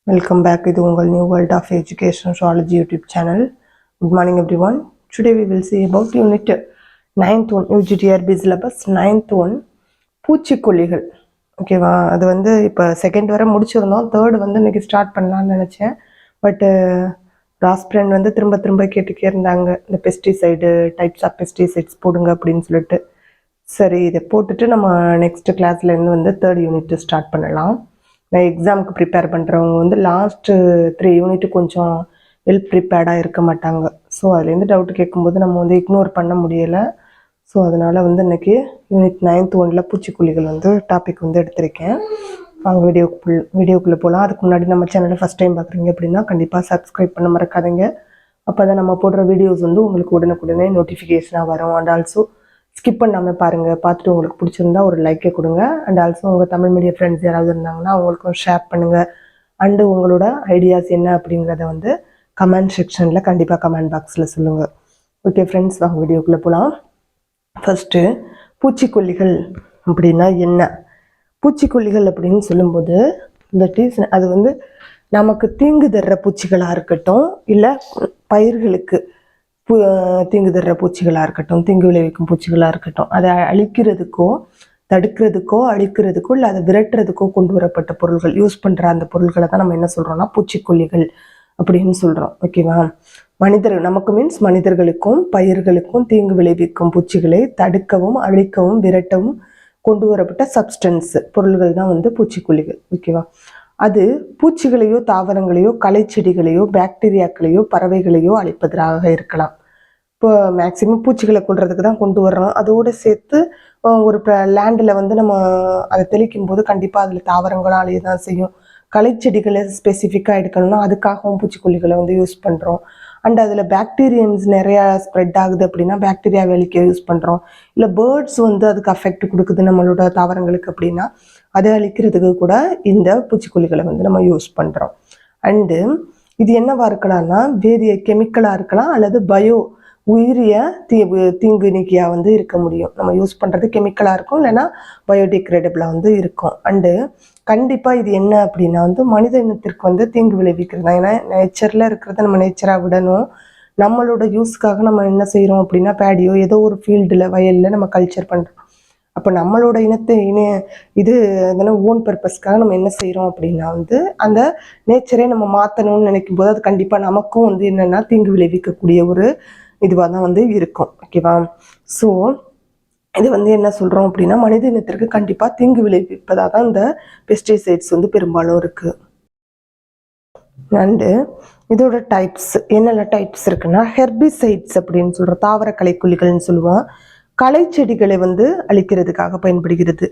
Welcome back to the New World of Education Astrology YouTube channel. Good morning everyone. Today we will see about unit 9th one UGTRB syllabus 9th one பூச்சிக்கொல்லிகள். ஓகேவா, அது வந்து இப்போ second வரை முடிச்சிருந்தோம். Third வந்து இன்னைக்கு start பண்ணலான்னு நினச்சேன். பட்டு ராஸ்பிரண்ட் வந்து திரும்ப கேட்டுக்கே இருந்தாங்க, இந்த பெஸ்டிசைடு டைப்ஸ் ஆஃப் பெஸ்டிசைட்ஸ் போடுங்க அப்படின்னு சொல்லிட்டு. சரி, இதை போட்டுட்டு நம்ம நெக்ஸ்ட் கிளாஸ்லேருந்து வந்து தேர்ட் யூனிட் ஸ்டார்ட் பண்ணலாம். நான் எக்ஸாமுக்கு ப்ரிப்பேர் பண்ணுறவங்க வந்து லாஸ்ட்டு 3 யூனிட்டு கொஞ்சம் வெல் ப்ரிப்பேர்டாக இருக்க மாட்டாங்க. ஸோ அதுலேருந்து டவுட் கேட்கும்போது நம்ம வந்து இக்னோர் பண்ண முடியலை. ஸோ அதனால் வந்து இன்றைக்கி யூனிட் 9th 1 பூச்சிக்கொல்லிகள் வந்து டாபிக் வந்து எடுத்திருக்கேன். அவங்க வீடியோக்குள்ளே போகலாம். அதுக்கு முன்னாடி நம்ம சேனலை ஃபஸ்ட் டைம் பார்க்குறீங்க அப்படின்னா கண்டிப்பாக சப்ஸ்கிரைப் பண்ண மறக்காதீங்க. அப்போ தான் நம்ம போடுற வீடியோஸ் வந்து உங்களுக்கு உடனுக்குடனே நோட்டிஃபிகேஷனாக வரும். அண்ட் ஆல்சோ ஸ்கிப் பண்ணாமல் பாருங்கள். பார்த்துட்டு உங்களுக்கு பிடிச்சிருந்தா ஒரு லைக்கை கொடுங்க. அண்ட் ஆல்சோ உங்கள் தமிழ் மீடியம் ஃப்ரெண்ட்ஸ் யாராவது இருந்தாங்கன்னா அவங்களுக்கும் ஷேர் பண்ணுங்கள். அண்டு உங்களோட ஐடியாஸ் என்ன அப்படிங்கிறத வந்து கமெண்ட் செக்ஷனில் கண்டிப்பாக கமெண்ட் பாக்ஸில் சொல்லுங்கள். ஓகே ஃப்ரெண்ட்ஸ், வாங்க வீடியோக்குள்ளே போகலாம். ஃபஸ்ட்டு பூச்சிக்கொல்லிகள் அப்படின்னா என்ன? பூச்சிக்கொல்லிகள் அப்படின்னு சொல்லும்போது அது வந்து நமக்கு தீங்கு தர்ற பூச்சிகளாக இருக்கட்டும், இல்லை பயிர்களுக்கு தீங்கு தர்ற பூச்சிகளாக இருக்கட்டும், தீங்கு விளைவிக்கும் பூச்சிகளாக இருக்கட்டும், அதை அழிக்கிறதுக்கோ தடுக்கிறதுக்கோ அழிக்கிறதுக்கோ இல்லை அதை விரட்டுறதுக்கோ கொண்டு வரப்பட்ட பொருள்கள், யூஸ் பண்ணுற அந்த பொருள்களை தான் நம்ம என்ன சொல்கிறோம்னா பூச்சிக்கொல்லிகள் அப்படின்னு சொல்கிறோம். ஓகேவா, நமக்கு மீன்ஸ் மனிதர்களுக்கும் பயிர்களுக்கும் தீங்கு விளைவிக்கும் பூச்சிகளை தடுக்கவும் அழிக்கவும் விரட்டவும் கொண்டு வரப்பட்ட சப்ஸ்டன்ஸ் பொருள்கள் தான் வந்து பூச்சிக்கொல்லிகள். ஓகேவா, அது பூச்சிகளையோ தாவரங்களையோ களைச்செடிகளையோ பாக்டீரியாக்களையோ பறவைகளையோ அழிப்பதாக இருக்கலாம். இப்போ மேக்சிமம் பூச்சிகளை கொள்றதுக்கு தான் கொண்டு வர்றோம். அதோடு சேர்த்து ஒரு லேண்டில் வந்து நம்ம அதை தெளிக்கும் போது கண்டிப்பாக அதில் தாவரங்களும் அழிய தான் செய்யும். களைச்செடிகளை ஸ்பெசிஃபிக்காக எடுக்கணும்னா அதுக்காகவும் பூச்சிக்கொல்லிகளை வந்து யூஸ் பண்ணுறோம். அண்ட் அதில் பாக்டீரியன்ஸ் நிறையா ஸ்ப்ரெட் ஆகுது அப்படின்னா பாக்டீரியா அழிக்க யூஸ் பண்ணுறோம். இல்லை பேர்ட்ஸ் வந்து அதுக்கு அஃபெக்ட் கொடுக்குது நம்மளோட தாவரங்களுக்கு அப்படின்னா அதை அழிக்கிறதுக்கு கூட இந்த பூச்சிக்கொல்லிகளை வந்து நம்ம யூஸ் பண்ணுறோம். அண்டு இது என்னவா இருக்கலாம்னா வேதிய கெமிக்கலாக இருக்கலாம் அல்லது உயிரிய தீங்கு நீக்கியாக வந்து இருக்க முடியும். நம்ம யூஸ் பண்ணுறது கெமிக்கலாக இருக்கும், இல்லைன்னா பயோடிகிரேடபிளாக வந்து இருக்கும். அண்டு கண்டிப்பாக இது என்ன அப்படின்னா வந்து மனித இனத்திற்கு வந்து தீங்கு விளைவிக்கிறது தான். ஏன்னா நேச்சரில் இருக்கிறத நம்ம நேச்சராக விடணும். நம்மளோட யூஸ்க்காக நம்ம என்ன செய்கிறோம் அப்படின்னா பேடியோ ஏதோ ஒரு ஃபீல்டில் வயலில் நம்ம கல்ச்சர் பண்ணுறோம். அப்போ நம்மளோட இது அதனால் ஓன் பர்பஸ்க்காக நம்ம என்ன செய்கிறோம் அப்படின்னா வந்து அந்த நேச்சரே நம்ம மாற்றணும்னு நினைக்கும் போது அது கண்டிப்பாக நமக்கும் வந்து என்னென்னா தீங்கு விளைவிக்கக்கூடிய ஒரு இதுவாக தான் வந்து இருக்கும். ஓகேவா, ஸோ இது வந்து என்ன சொல்கிறோம் அப்படின்னா மனித இனத்திற்கு கண்டிப்பாக தீங்கு விளைவிப்பதாக தான் இந்த பெஸ்டிசைட்ஸ் வந்து பெரும்பாலும் இருக்குது. அண்டு இதோட டைப்ஸ் என்னெல்லாம் டைப்ஸ் இருக்குன்னா ஹெர்பிசைட்ஸ் அப்படின்னு சொல்கிறோம், தாவர களைக்கொல்லிகள்னு சொல்லுவோம். களைச்செடிகளை வந்து அழிக்கிறதுக்காக பயன்படுகிறது.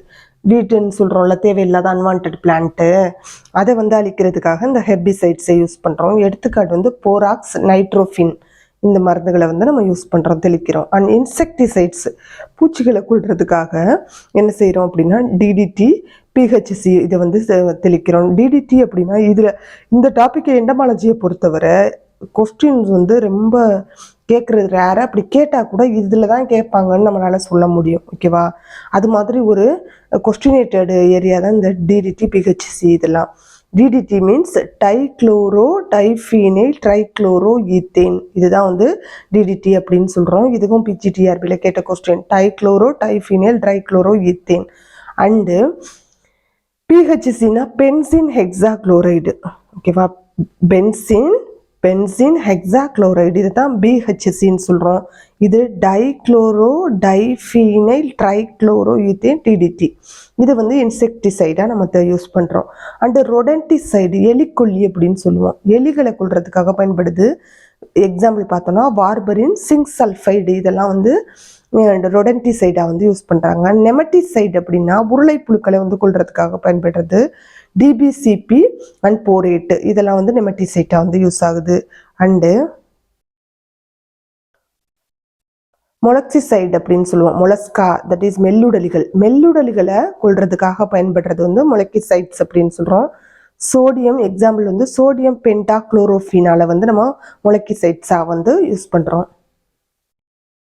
வீட்டுன்னு சொல்கிறோம்ல, தேவையில்லாத அன்வான்ட் பிளான்ட்டு, அதை வந்து அழிக்கிறதுக்காக இந்த ஹெர்பிசைட்ஸை யூஸ் பண்ணுறோம். எடுத்துக்காட்டு வந்து போராக்ஸ், நைட்ரோஃபின், இந்த மருந்துகளை வந்து நம்ம யூஸ் பண்ணுறோம், தெளிக்கிறோம். அண்ட் இன்செக்டிசைட்ஸ் பூச்சிகளை கொள்றதுக்காக என்ன செய்கிறோம் அப்படின்னா டிடிடி, பிஹெச்சி இதை வந்து தெளிக்கிறோம். டிடிடி அப்படின்னா இதில் இந்த டாபிக் எண்டமாலஜியை பொறுத்தவரை கொஸ்டின்ஸ் வந்து ரொம்ப கேட்குறது ரேரு. அப்படி கேட்டால் கூட இதில் தான் கேட்பாங்கன்னு நம்மளால் சொல்ல முடியும். ஓகேவா, அது மாதிரி ஒரு கொஸ்டினேட்டட் ஏரியா தான் இந்த டிடிடி, பிஹெச்சி இதெல்லாம். DDT means dichloro diphenyl trichloro ethane, இதுதான் வந்து டிடிடி அப்படின்னு சொல்கிறோம். இதுவும் பிஜிடிஆர்பியில் கேட்ட question, dichloro diphenyl trichloro ethane. And பிஹெச்சினா பென்சின் ஹெக்ஸாக்ளோரைடு. ஓகேவா, பென்சின் ஹெக்ஸாக்ளோரைடு, இது தான் பிஹெச்சின்னு சொல்கிறோம். இது dichloro diphenyl trichloro ethane DDT. இது வந்து இன்செக்டிசைடாக நம்ம யூஸ் பண்ணுறோம். அண்டு ரொடென்டிசைடு எலிக்கொல்லி அப்படின்னு சொல்லுவோம், எலிகளை கொள்றதுக்காக பயன்படுது. எக்ஸாம்பிள் பார்த்தோன்னா வார்பரின், சிங்க் சல்ஃபைடு, இதெல்லாம் வந்து ரொடென்டிசைடாக வந்து யூஸ் பண்ணுறாங்க. நெமட்டிசைடு அப்படின்னா உருளை புழுக்களை வந்து கொள்றதுக்காக பயன்படுறது. டிபிசிபி அண்ட் போரேட்டு இதெல்லாம் வந்து நெமட்டிசைடாக வந்து யூஸ் ஆகுது. அண்டு மொலக்சிசைடு அப்படின்னு சொல்லுவோம், மொலஸ்கா, தட் இஸ் மெல்லுடலிகளை கொள்றதுக்காக பயன்படுறது வந்து மொலக்கிசைட்ஸ் அப்படின்னு சொல்கிறோம். சோடியம் எக்ஸாம்பிள் வந்து சோடியம் பென்டாக்ளோரோஃபினால வந்து நம்ம மொலக்கிசைட்ஸாக வந்து யூஸ் பண்ணுறோம்.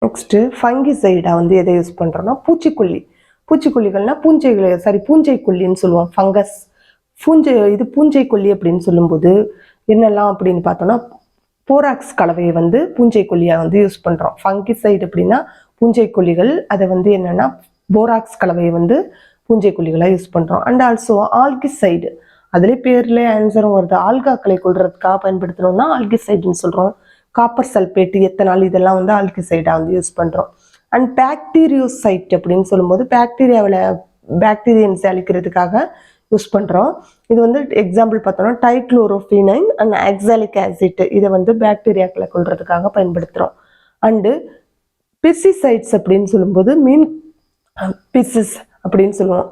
நெக்ஸ்ட்டு ஃபங்கிசைடாக வந்து எதை யூஸ் பண்ணுறோம்னா பூச்சிக்கொல்லிகள்னா பூஞ்சைக்கொல்லின்னு சொல்லுவோம். பூஞ்சை கொல்லி அப்படின்னு சொல்லும்போது என்னெல்லாம் அப்படின்னு பார்த்தோம்னா, போராக்ஸ் கலவையை வந்து பூஞ்சை கொல்லியா வந்து யூஸ் பண்றோம். ஃபங்கிசைடு அப்படின்னா பூஞ்சை கொல்லிகள், அதை வந்து என்னன்னா போராக்ஸ் கலவையை வந்து பூஞ்சை கொல்லிகளா யூஸ் பண்றோம். அண்ட் ஆல்சோ ஆல்கிசைடு, அதுலேயே பேர்ல ஆன்சரும் வருது, ஆல்காக்களை கொள்றதுக்காக பயன்படுத்தணும்னா ஆல்கிசைடுன்னு சொல்றோம். காப்பர் சல்பேட், எத்தனால், இதெல்லாம் வந்து ஆல்கிசைடா வந்து யூஸ் பண்றோம். அண்ட் பாக்டீரியோசைட் அப்படின்னு சொல்லும்போது பாக்டீரியன்ஸ் அழிக்கிறதுக்காக யூஸ் பண்றோம். இது வந்து எக்ஸாம்பிள் பார்த்தோம்னா டைக்ளோரோஃபினைன் அண்ட் ஆக்சாலிக் ஆசிட், இதை வந்து பாக்டீரியாக்களை கொள்றதுக்காக பயன்படுத்துறோம். அண்டு பெஸ்டிசைட்ஸ் அப்படின்னு சொல்லும்போது பிசிஸ் அப்படின்னு சொல்லுவோம்.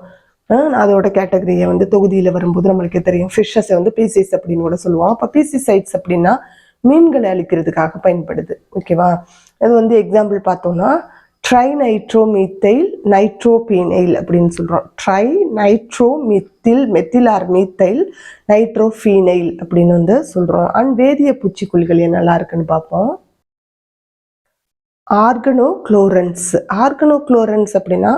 அதோட கேட்டகரியை வந்து தொகுதியில் வரும்போது நம்மளுக்கு தெரியும். ஃபிஷ்ஷஸை வந்து பீசிஸ் அப்படின்னு கூட சொல்லுவோம். அப்போ பீசிசைட்ஸ் அப்படின்னா மீன்களை அழிக்கிறதுக்காக பயன்படுது. ஓகேவா? அது வந்து எக்ஸாம்பிள் பார்த்தோம்னா ட்ரைநைட்ரோமீத்தைல் நைட்ரோபீனைல் அப்படின்னு சொல்றோம். மெத்தில் ஆர் மீத்தைல் நைட்ரோபீனைல் அப்படின்னு வந்து சொல்றோம். அண்ட் வேதிய பூச்சிக்கொல்லிகள் என்னெல்லாம் இருக்குன்னு பார்ப்போம். ஆர்கனோக்ளோரன்ஸ் அப்படின்னா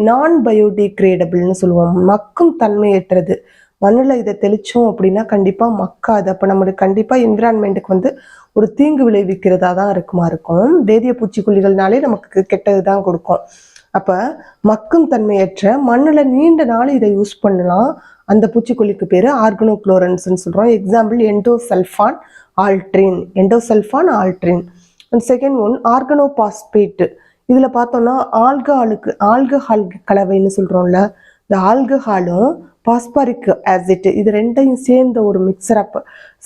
நான் பயோடிகிரேடபிள்னு சொல்லுவோம். மக்கும் தன்மையற்றது. மண்ணில் இதை தெளிச்சோம் அப்படின்னா கண்டிப்பாக மக்காது. அப்போ நம்மளுக்கு கண்டிப்பாக என்விரான்மெண்ட்டுக்கு வந்து ஒரு தீங்கு விளைவிக்கிறதா தான் இருக்கும். வேதிய பூச்சிக்கொல்லிகள்னாலே நமக்கு கெட்டது தான் கொடுக்கும். அப்போ மக்கும் தன்மையற்ற மண்ணில் நீண்ட நாள் இதை யூஸ் பண்ணலாம். அந்த பூச்சிக்கொல்லிக்கு பேர் ஆர்கனோக்ளோரன்ஸ்ன்னு சொல்கிறோம். Example endosulfan Aldrin. And second one organophosphate. இதில் பார்த்தோம்னா ஆல்கஹால் கலவைன்னு சொல்கிறோம்ல, இந்த ஆல்கஹாலும் பாஸ்பாரிக் ஆசிட், இது ரெண்டையும் சேர்ந்த ஒரு மிக்சர் ஆஃப்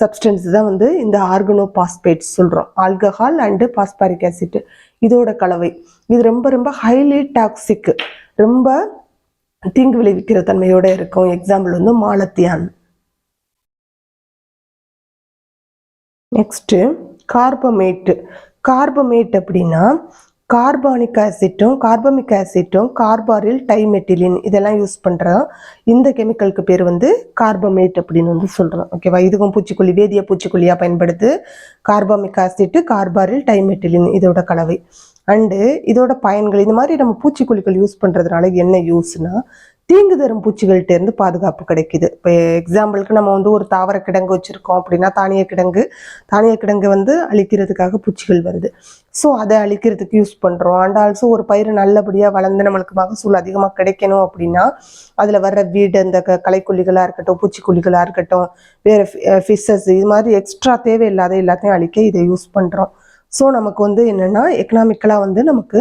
சப்ஸ்டன்ஸ் தான் வந்து இந்த ஆர்கனோபாஸ்பேட் சொல்கிறோம். ஆல்கஹால் அண்டு பாஸ்பாரிக் ஆசிட் இதோட கலவை. இது ரொம்ப ரொம்ப ஹைலி டாக்ஸிக், ரொம்ப தீங்கு விளைவிக்கிற தன்மையோட இருக்கும். எக்ஸாம்பிள் வந்து மாலத்தியான். நெக்ஸ்ட் கார்பமேட் அப்படின்னா கார்பானிக் ஆசிட்டும் கார்பாரில் டைமெட்டிலின் இதெல்லாம் யூஸ் பண்ணுறோம். இந்த கெமிக்கலுக்கு பேர் வந்து கார்பமேட் அப்படின்னு வந்து சொல்கிறோம். ஓகேவா? இதுவும் வேதிய பூச்சிக்கொல்லியாக பயன்படுது. கார்பாமிக் ஆசிட், கார்பாரில் டைமெட்டிலின் இதோட கலவை. அண்டு இதோட பயன்கள், இந்த மாதிரி நம்ம பூச்சிக்கொல்லிகள் யூஸ் பண்ணுறதுனால என்ன யூஸ்னா, தீங்கு தரும் பூச்சிகள்கிட்ட இருந்து பாதுகாப்பு கிடைக்குது. இப்போ எக்ஸாம்பிளுக்கு நம்ம வந்து ஒரு தாவர கிடங்கு வச்சுருக்கோம் அப்படின்னா தானிய கிடங்கு வந்து அழிக்கிறதுக்காக பூச்சிகள் வருது. ஸோ அதை அழிக்கிறதுக்கு யூஸ் பண்ணுறோம். அண்ட் ஆல்சோ ஒரு பயிர் நல்லபடியாக வளர்ந்து நம்மளுக்கு மகசூல் அதிகமாக கிடைக்கணும் அப்படின்னா அதில் வர்ற வீடு, இந்த களைக்கொல்லிகளாக இருக்கட்டும், பூச்சிக்கொல்லிகளாக இருக்கட்டும், வேறு ஃபிஷ்ஷஸ், இது மாதிரி எக்ஸ்ட்ரா தேவையில்லாத எல்லாத்தையும் அழிக்க இதை யூஸ் பண்ணுறோம். ஸோ நமக்கு வந்து என்னென்னா எக்கனாமிக்கலாக வந்து நமக்கு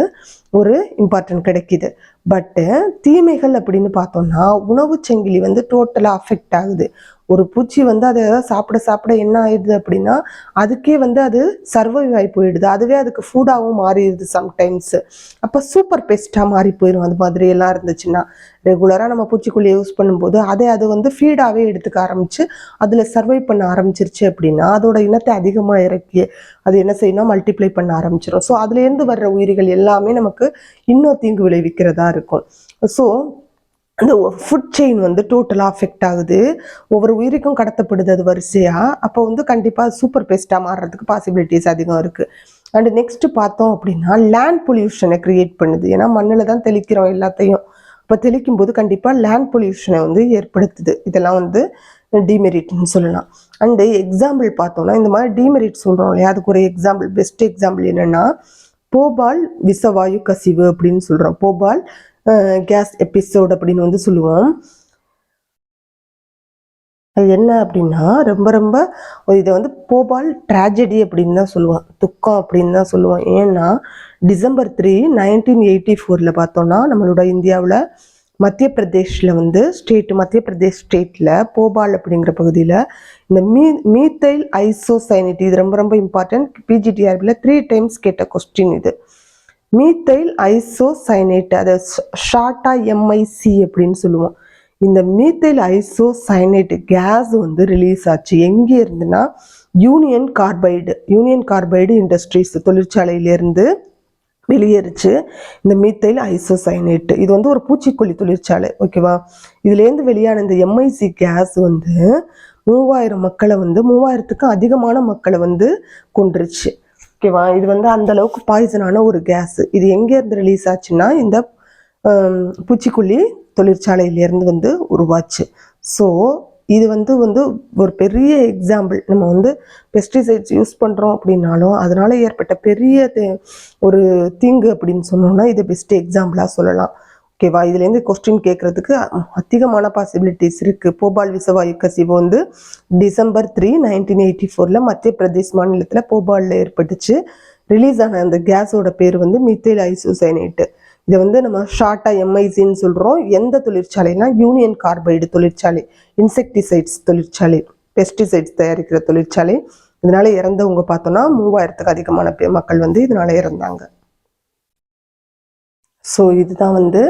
ஒரு இம்பார்ட்டன்ட் கிடைக்கிது. பட்டு தீமைகள் அப்படின்னு பார்த்தோம்னா உணவு சங்கிலி வந்து டோட்டலாக அஃபெக்ட் ஆகுது. ஒரு பூச்சி வந்து அதை சாப்பிட என்ன ஆயிடுது அப்படின்னா அதுக்கே வந்து அது சர்வைவ் ஆகி போயிடுது. அதுவே அதுக்கு ஃபுட்டாகவும் மாறிடுது சம்டைம்ஸ். அப்போ சூப்பர் பெஸ்ட்டாக மாறி போயிடும். அது மாதிரி எல்லாம் இருந்துச்சுன்னா ரெகுலராக நம்ம பூச்சிக்கொல்லியை யூஸ் பண்ணும்போது அது வந்து ஃபீடாகவே எடுத்துக்க ஆரம்பிச்சு அதில் சர்வை பண்ண ஆரம்பிச்சிருச்சு அப்படின்னா அதோட இனத்தை அதிகமாக இறக்கி அது என்ன செய்யணும், மல்டிப்ளை பண்ண ஆரம்பிச்சிடும். ஸோ அதுலேருந்து வர்ற உயிர்கள் எல்லாமே நமக்கு இன்னும் தீங்கு விளைவிக்கிறதா இருக்கும். ஸோ அந்த ஃபுட் செயின் வந்து டோட்டலாக அஃபெக்ட் ஆகுது. ஒவ்வொரு உயிருக்கும் கடத்தப்படுது அது வரிசையாக. அப்போ வந்து கண்டிப்பாக சூப்பர் பெஸ்ட்டாக மாறுறதுக்கு பாசிபிலிட்டிஸ் அதிகம் இருக்குது. அண்டு நெக்ஸ்ட் பார்த்தோம் அப்படின்னா லேண்ட் பொல்யூஷனை கிரியேட் பண்ணுது. ஏன்னா மண்ணில் தான் தெளிக்கிறோம் எல்லாத்தையும். இப்போ தெளிக்கும் போது கண்டிப்பாக லேண்ட் பொல்யூஷனை வந்து ஏற்படுத்துது. இதெல்லாம் வந்து டிமெரிட்னு சொல்லலாம். அண்டு எக்ஸாம்பிள் பார்த்தோம்னா இந்த மாதிரி டிமெரிட் சொல்கிறோம் இல்லையா, அதுக்கு ஒரு பெஸ்ட் எக்ஸாம்பிள் என்னென்னா போபால் விஷவாயு கசிவு அப்படின்னு சொல்கிறோம். போபால் கேஸ் எபிசோட் அப்படின்னு வந்து சொல்லுவோம். அது என்ன அப்படின்னா ரொம்ப ரொம்ப இதை வந்து போபால் ட்ராஜடி அப்படின்னு தான் சொல்லுவோம், துக்கம் அப்படின்னு தான் சொல்லுவோம். ஏன்னா December 3, 1984 பார்த்தோம்னா நம்மளோட இந்தியாவில் மத்திய பிரதேஷ் ஸ்டேட்டில் போபால் அப்படிங்கிற பகுதியில் இந்த மீத்தைல் ஐசோசைனேட், இது ரொம்ப ரொம்ப இம்பார்ட்டன்ட். PGTRBல 3 times கேட்ட கொஸ்டின் இது. மீத்தைல் ஐசோசைனேட், அதை ஷார்ட்டாக MIC அப்படின்னு சொல்லுவோம். இந்த மீத்தைல் ஐசோசைனேட் கேஸ் வந்து ரிலீஸ் ஆச்சு. எங்கே இருந்துன்னா யூனியன் கார்பைடு இண்டஸ்ட்ரீஸ் தொழிற்சாலையிலேருந்து வெளியேறுச்சு இந்த மீத்தைல் ஐசோசைனேட். இது வந்து ஒரு பூச்சிக்கொல்லி தொழிற்சாலை. ஓகேவா? இதுலேருந்து வெளியான இந்த MIC கேஸ் வந்து 3000க்கும் அதிகமான மக்களை வந்து கொன்றுச்சு. ஓகேவா? இது வந்து அந்த அளவுக்கு பாய்சனான ஒரு கேஸ். இது எங்கேருந்து ரிலீஸ் ஆச்சுன்னா இந்த பூச்சிக்கொல்லி தொழிற்சாலையிலேருந்து வந்து உருவாச்சு. ஸோ இது வந்து ஒரு பெரிய எக்ஸாம்பிள். நம்ம வந்து பெஸ்டிசைட்ஸ் யூஸ் பண்ணுறோம் அப்படின்னாலும் அதனால ஏற்பட்ட பெரிய ஒரு தீங்கு அப்படின்னு சொன்னோம்னா இது பெஸ்ட் எக்ஸாம்பிளாக சொல்லலாம். ஓகேவா? இதுலேருந்து கொஸ்டின் கேட்கறதுக்கு அதிகமான பாசிபிலிட்டிஸ் இருக்குது. போபால் விஷவாயு கசிவு வந்து December 3, 1984 மத்திய பிரதேஷ் மாநிலத்தில் போபாலில் ஏற்பட்டுச்சு. ரிலீஸ் ஆன அந்த கேஸோட பேர் வந்து மித்தைல் ஐசோசைனேட்டு. இதை வந்து நம்ம ஷார்ட்டாக MICன்னு சொல்கிறோம். எந்த தொழிற்சாலைனா யூனியன் கார்பைடு தொழிற்சாலை, இன்செக்டிசைட்ஸ் தொழிற்சாலை, பெஸ்டிசைட்ஸ் தயாரிக்கிற தொழிற்சாலை. இதனால இறந்தவங்க பார்த்தோன்னா 3000க்கு அதிகமான மக்கள் வந்து இதனால இறந்தாங்க. ஸோ இதுதான் வந்து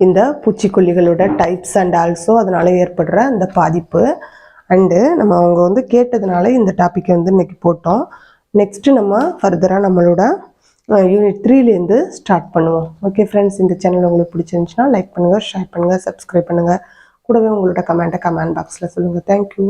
இந்த பூச்சிக்கொல்லிகளோட டைப்ஸ் அண்ட் ஆல்சோ அதனால ஏற்படுற அந்த பாதிப்பு. அண்டு நம்ம அவங்க வந்து கேட்டதுனால இந்த டாப்பிக்கை வந்து இன்னைக்கு போட்டோம். நெக்ஸ்ட்டு நம்ம ஃபர்தராக நம்மளோட யூனிட் 3லேருந்து ஸ்டார்ட் பண்ணுவோம். ஓகே ஃப்ரெண்ட்ஸ், இந்த சேனல் உங்களுக்கு பிடிச்சிருந்துச்சுன்னா லைக் பண்ணுங்கள், ஷேர் பண்ணுங்கள், சப்ஸ்கிரைப் பண்ணுங்கள். கூடவே உங்களோட கமெண்ட் பாக்ஸில் சொல்லுங்கள். தேங்க்யூ.